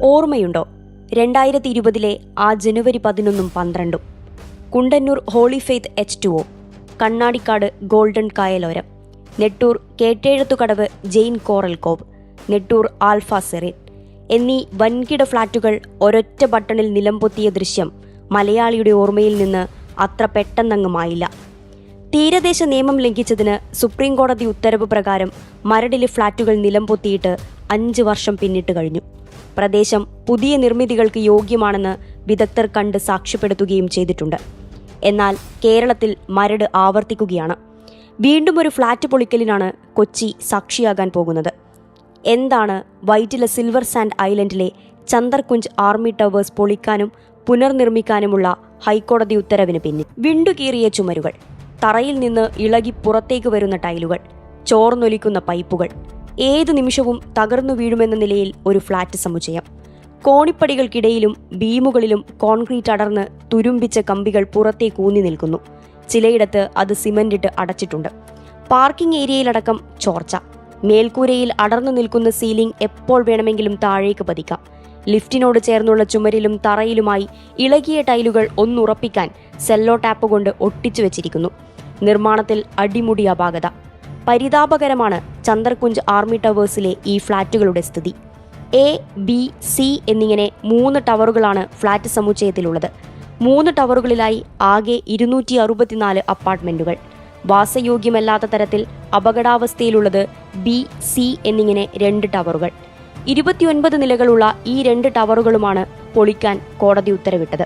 ഓർമ്മയുണ്ടോ 2020 ആ ജനുവരി 11 12 Kundannoor holy faith H2O, Kannadikkad golden Kayaloram, Nettoor Kettezhathukadavu Jain coral cove, Nettoor alpha serene എന്നീ വൻകിട ഫ്ളാറ്റുകൾ ഒരൊറ്റ ബട്ടണിൽ നിലംപൊത്തിയ ദൃശ്യം മലയാളിയുടെ ഓർമ്മയിൽ നിന്ന് അത്ര പെട്ടെന്നങ്ങുമായില്ല. തീരദേശ നിയമം ലംഘിച്ചതിന് സുപ്രീം കോടതി ഉത്തരവ് പ്രകാരം മരടിലെ ഫ്ളാറ്റുകൾ നിലംപൊത്തിയിട്ട് 5 വർഷം പിന്നിട്ട് കഴിഞ്ഞു. പ്രദേശം പുതിയ നിർമ്മിതികൾക്ക് യോഗ്യമാണെന്ന് വിദഗ്ധർ കണ്ട് സാക്ഷ്യപ്പെടുത്തുകയും ചെയ്തിട്ടുണ്ട്. എന്നാൽ കേരളത്തിൽ മരട് ആവർത്തിക്കുകയാണ്. വീണ്ടും ഒരു ഫ്ളാറ്റ് പൊളിക്കലിനാണ് കൊച്ചി സാക്ഷിയാകാൻ പോകുന്നത്. എന്താണ് വൈറ്റില സിൽവർ സാൻഡ് ഐലൻഡിലെ ചന്ദർകുഞ്ച് ആർമി ടവേഴ്സ് പൊളിക്കാനും പുനർനിർമ്മിക്കാനുമുള്ള ഹൈക്കോടതി ഉത്തരവിന് പിന്നിൽ? വിണ്ടുകീറിയ ചുമരുകൾ, തറയിൽ നിന്ന് ഇളകി പുറത്തേക്ക് വരുന്ന ടൈലുകൾ, ചോർന്നൊലിക്കുന്ന പൈപ്പുകൾ, ഏതു നിമിഷവും തകർന്നു വീഴുമെന്ന നിലയിൽ ഒരു ഫ്ളാറ്റ് സമുച്ചയം. കോണിപ്പടികൾക്കിടയിലും ബീമുകളിലും കോൺക്രീറ്റ് അടർന്ന് തുരുമ്പിച്ച കമ്പികൾ പുറത്തേക്ക് ഊന്നി നിൽക്കുന്നു. ചിലയിടത്ത് അത് സിമന്റിട്ട് അടച്ചിട്ടുണ്ട്. പാർക്കിംഗ് ഏരിയയിലടക്കം ചോർച്ച. മേൽക്കൂരയിൽ അടർന്നു നിൽക്കുന്ന സീലിംഗ് എപ്പോൾ വേണമെങ്കിലും താഴേക്ക് പതിക്കാം. ലിഫ്റ്റിനോട് ചേർന്നുള്ള ചുമരിലും തറയിലുമായി ഇളകിയ ടൈലുകൾ ഒന്നുറപ്പിക്കാൻ സെല്ലോ ടാപ്പ് കൊണ്ട് ഒട്ടിച്ചു വെച്ചിരിക്കുന്നു. നിർമ്മാണത്തിൽ അടിമുടി അപാകത. പരിതാപകരമാണ് ചന്ദർകുഞ്ച് ആർമി ടവേഴ്സിലെ ഈ ഫ്ളാറ്റുകളുടെ സ്ഥിതി. A, B, C എന്നിങ്ങനെ 3 ടവറുകളാണ് ഫ്ളാറ്റ് സമുച്ചയത്തിലുള്ളത്. 3 ടവറുകളിലായി ആകെ 264 അപ്പാർട്ട്മെന്റുകൾ. വാസയോഗ്യമല്ലാത്ത തരത്തിൽ അപകടാവസ്ഥയിലുള്ളത് B, C എന്നിങ്ങനെ 2 ടവറുകൾ. 29 നിലകളുള്ള ഈ 2 ടവറുകളുമാണ് പൊളിക്കാൻ കോടതി ഉത്തരവിട്ടത്.